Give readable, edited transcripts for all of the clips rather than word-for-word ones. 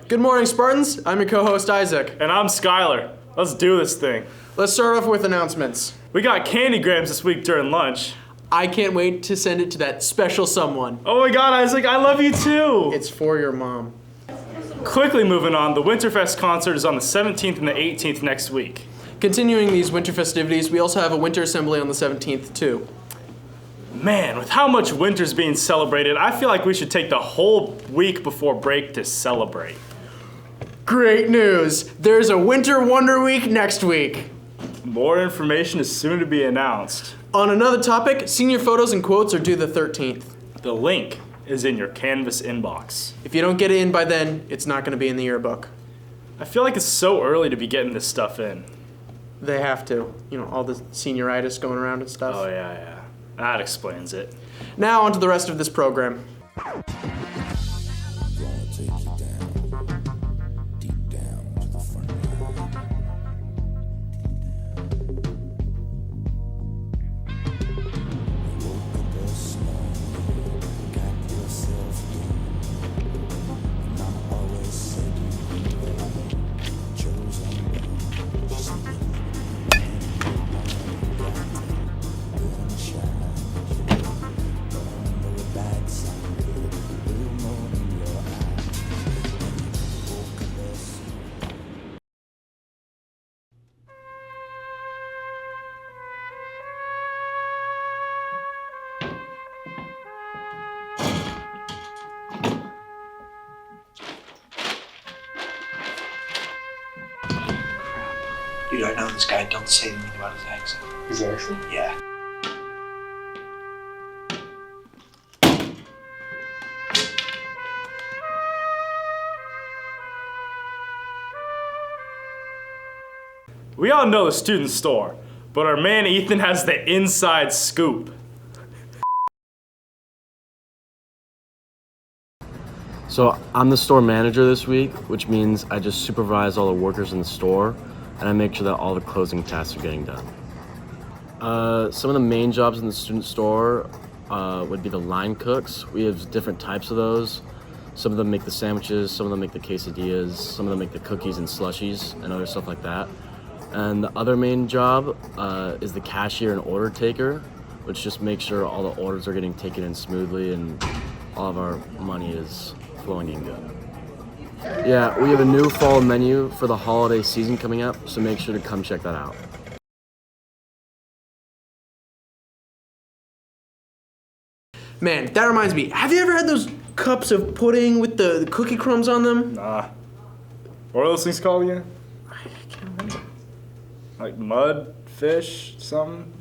Good morning, Spartans. I'm your co-host, Isaac. And I'm Skylar. Let's do this thing. Let's start off with announcements. We got candy grams this week during lunch. I can't wait to send it to that special someone. Oh my god, Isaac, I love you too! It's for your mom. Quickly moving on, the Winterfest concert is on the 17th and the 18th next week. Continuing these winter festivities, we also have a winter assembly on the 17th too. Man, with how much winter's being celebrated, I feel like we should take the whole week before break to celebrate. Great news! There's a Winter Wonder Week next week. More information is soon to be announced. On another topic, senior photos and quotes are due the 13th. The link is in your Canvas inbox. If you don't get it in by then, it's not going to be in the yearbook. I feel like it's so early to be getting this stuff in. They have to. You know, all the senioritis going around and stuff. Oh yeah. That explains it. Now on to the rest of this program. Dude, I know this guy. Don't say anything about his accent. His accent? Yeah. We all know the student store, but our man Ethan has the inside scoop. So I'm the store manager this week, which means I just supervise all the workers in the store and I make sure that all the closing tasks are getting done. Some of the main jobs in the student store would be the line cooks. We have different types of those. Some of them make the sandwiches, some of them make the quesadillas, some of them make the cookies and slushies and other stuff like that. And the other main job is the cashier and order taker, which just makes sure all the orders are getting taken in smoothly and all of our money is flowing in good. Yeah, we have a new fall menu for the holiday season coming up, so make sure to come check that out. Man, that reminds me. Have you ever had those cups of pudding with the cookie crumbs on them? Nah. What are those things called again? I can't remember. Like mud fish, something?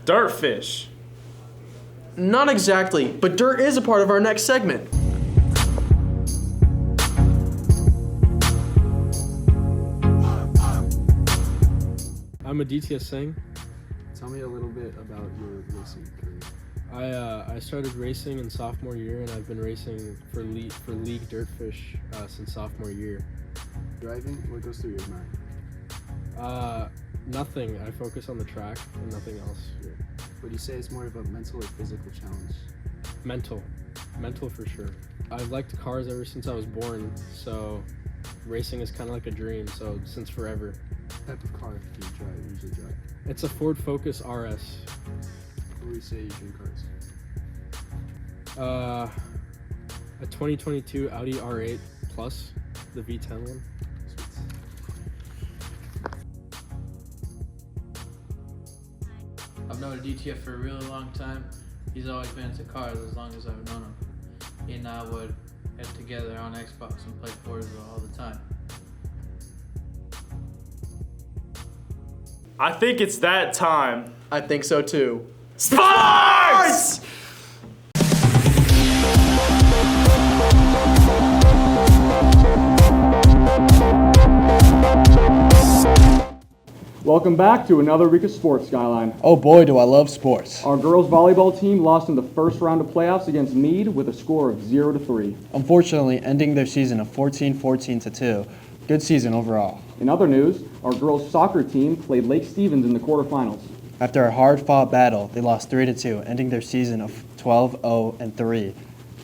Dirt fish. Not exactly, but dirt is a part of our next segment. I'm Aditya Singh. Tell me a little bit about your racing career. I started racing in sophomore year, and I've been racing for league dirtfish since sophomore year. Driving, what goes through your mind? Nothing. I focus on the track and nothing else. Would you say it's more of a mental or physical challenge? Mental for sure. I've liked cars ever since I was born, so racing is kind of like a dream. So since forever. What type of car do you usually drive? It's a Ford Focus RS. What would you say you dream cars? A 2022 Audi R8 Plus, the V10 one. I've known Aditya for a really long time. He's always been into cars as long as I've known him. He and I would get together on Xbox and play Forza all the time. I think it's that time. I think so too. Sports! Welcome back to another week of Sports, Skyline. Oh boy, do I love sports. Our girls volleyball team lost in the first round of playoffs against Meade with a score of 0-3. Unfortunately, ending their season of 14-2. Good season overall. In other news, our girls soccer team played Lake Stevens in the quarterfinals. After a hard-fought battle, they lost 3-2, ending their season of 12-0-3.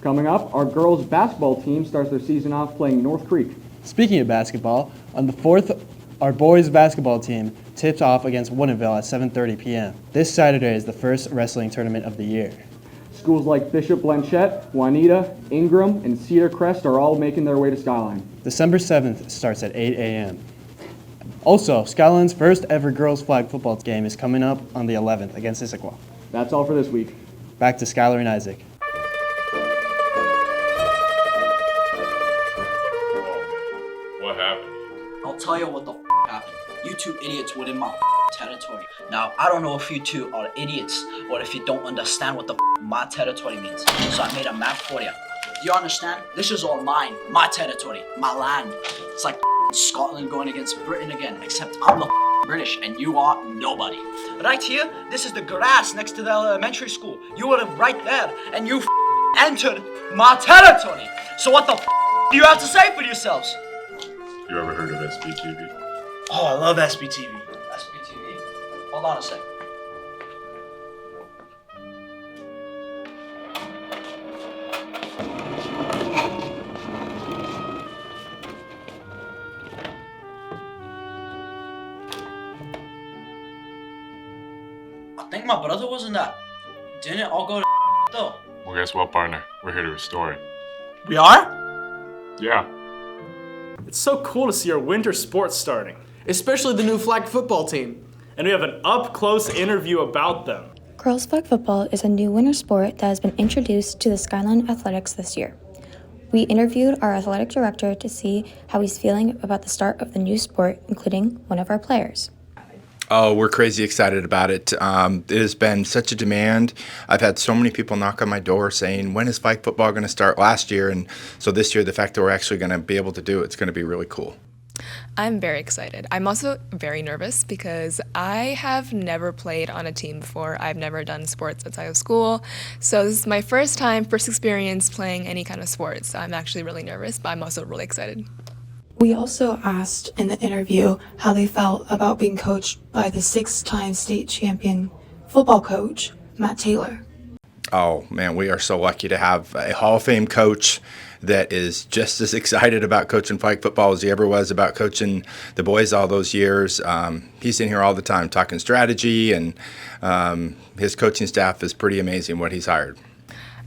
Coming up, our girls basketball team starts their season off playing North Creek. Speaking of basketball, on the 4th, our boys basketball team tips off against Woodinville at 7:30 p.m. This Saturday is the first wrestling tournament of the year. Schools like Bishop Blanchette, Juanita, Ingram, and Cedar Crest are all making their way to Skyline. December 7th starts at 8 a.m. Also, Skyline's first ever girls flag football game is coming up on the 11th against Issaquah. That's all for this week. Back to Skylar and Isaac. What happened? I'll tell you what the happened. You two idiots were in my territory. Now, I don't know if you two are idiots or if you don't understand what the my territory means. So I made a map for you. Do you understand? This is all mine. My territory. My land. It's like Scotland going against Britain again, except I'm the British and you are nobody. Right here, this is the grass next to the elementary school. You were right there and you entered my territory. So what the do you have to say for yourselves? You ever heard of SPTV? Oh, I love SPTV. SPTV? Hold on a sec. I think my brother was in that. Didn't it all go to though? Well, guess what, partner? We're here to restore it. We are? Yeah. It's so cool to see our winter sports starting. Especially the new flag football team. And we have an up-close interview about them. Girls flag football is a new winter sport that has been introduced to the Skyline Athletics this year. We interviewed our athletic director to see how he's feeling about the start of the new sport, including one of our players. Oh, we're crazy excited about it. It has been such a demand. I've had so many people knock on my door saying, when is flag football going to start last year? And so this year, the fact that we're actually going to be able to do it's going to be really cool. I'm very excited. I'm also very nervous because I have never played on a team before. I've never done sports outside of school. So this is my first experience playing any kind of sports. So I'm actually really nervous, but I'm also really excited. We also asked in the interview how they felt about being coached by the 6-time state champion football coach, Matt Taylor. Oh, man, we are so lucky to have a Hall of Fame coach that is just as excited about coaching flag football as he ever was about coaching the boys all those years. He's in here all the time talking strategy, and his coaching staff is pretty amazing what he's hired.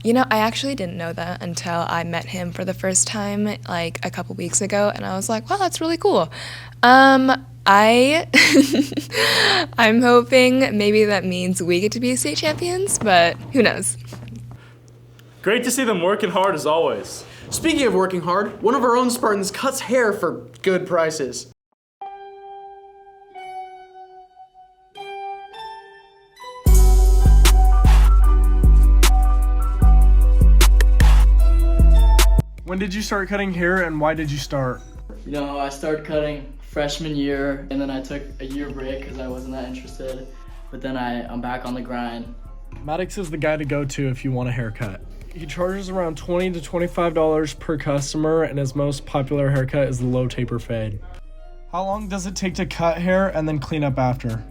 You know, I actually didn't know that until I met him for the first time, like a couple weeks ago, and I was like, wow, that's really cool. I'm hoping maybe that means we get to be state champions, but who knows? Great to see them working hard as always. Speaking of working hard, one of our own Spartans cuts hair for good prices. When did you start cutting hair and why did you start? You know, I started cutting freshman year and then I took a year break because I wasn't that interested. But then I'm back on the grind. Maddox is the guy to go to if you want a haircut. He charges around $20 to $25 per customer, and his most popular haircut is the low taper fade. How long does it take to cut hair and then clean up after?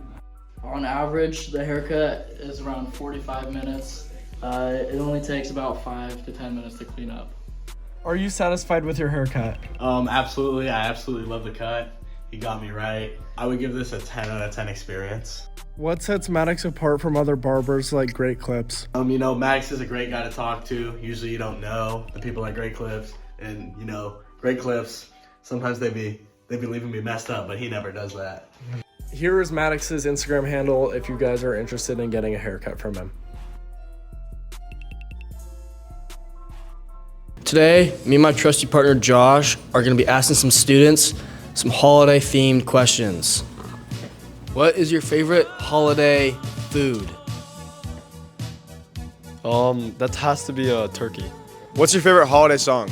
On average, the haircut is around 45 minutes. It only takes about 5 to 10 minutes to clean up. Are you satisfied with your haircut? Absolutely. I absolutely love the cut. He got me right. I would give this a 10 out of 10 experience. What sets Maddox apart from other barbers like Great Clips? You know, Maddox is a great guy to talk to. Usually you don't know the people at Great Clips. And, you know, Great Clips, sometimes they be leaving me messed up, but he never does that. Here is Maddox's Instagram handle if you guys are interested in getting a haircut from him. Today, me and my trusty partner Josh are going to be asking some students some holiday-themed questions. What is your favorite holiday food? That has to be a turkey. What's your favorite holiday song?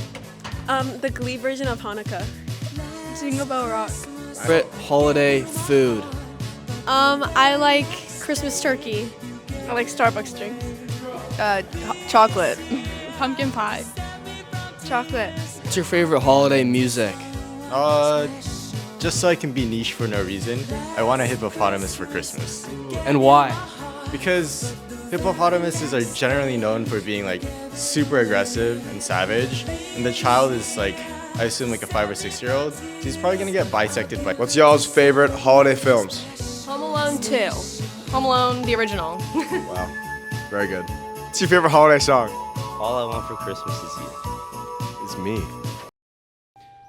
The Glee version of Hanukkah. Jingle Bell Rock. Favorite holiday food? I like Christmas turkey. I like Starbucks drinks. Chocolate. Pumpkin pie. Chocolate. What's your favorite holiday music? Just so I can be niche for no reason, I want a hippopotamus for Christmas. And why? Because Hippopotamuses are generally known for being like super aggressive and savage, and the child is like, I assume like a 5 or 6 year old. So he's probably gonna get bisected by. What's y'all's favorite holiday films? Home Alone 2. Home Alone, the original. Wow, very good. What's your favorite holiday song? All I want for Christmas is you. It's me.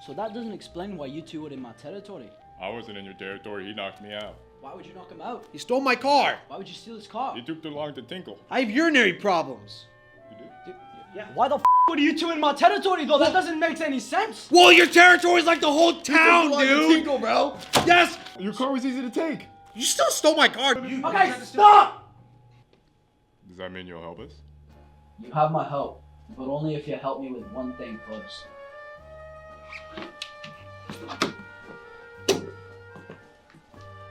So that doesn't explain why you two were in my territory. I wasn't in your territory. He knocked me out. Why would you knock him out? He stole my car. Why would you steal his car? He took too long to tinkle. I have urinary problems. Yeah. Why the were you two in my territory though? That doesn't make any sense. Well, your territory's like the whole town, like dude. to tinkle, bro. Yes. Your car was easy to take. You still stole my car. Okay, stop! Does that mean you'll help us? You have my help, but only if you help me with one thing first.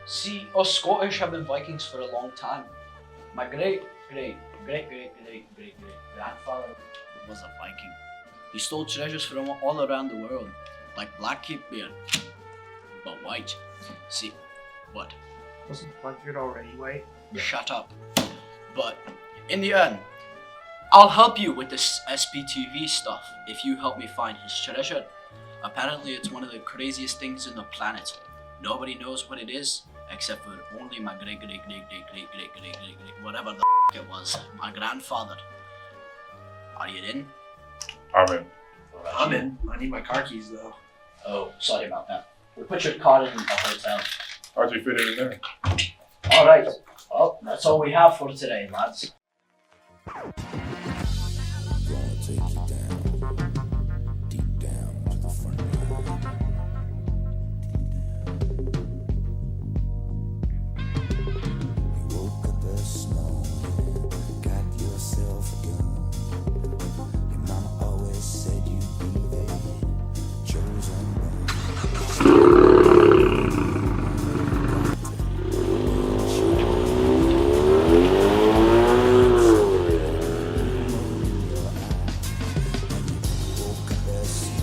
See, us Scottish have been Vikings for a long time. My great grandfather was a Viking. He stole treasures from all around the world, like Blackkeep beer, but white. See, what? Wasn't Blackbeard already white? Shut up. But in the end, I'll help you with this SPTV stuff if you help me find his treasure. Apparently, it's one of the craziest things in the planet. Nobody knows what it is, except for only my great whatever the it was, my grandfather. Are you in? I'm in. I'm in. I need my car keys though. Oh, sorry about that. We'll put your car in the hotel. How'd you fit it in there? Alright. Well, that's all we have for today, lads.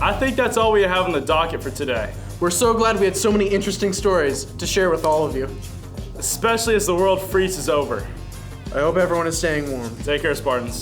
I think that's all we have on the docket for today. We're so glad we had so many interesting stories to share with all of you. Especially as the world freezes over. I hope everyone is staying warm. Take care, Spartans.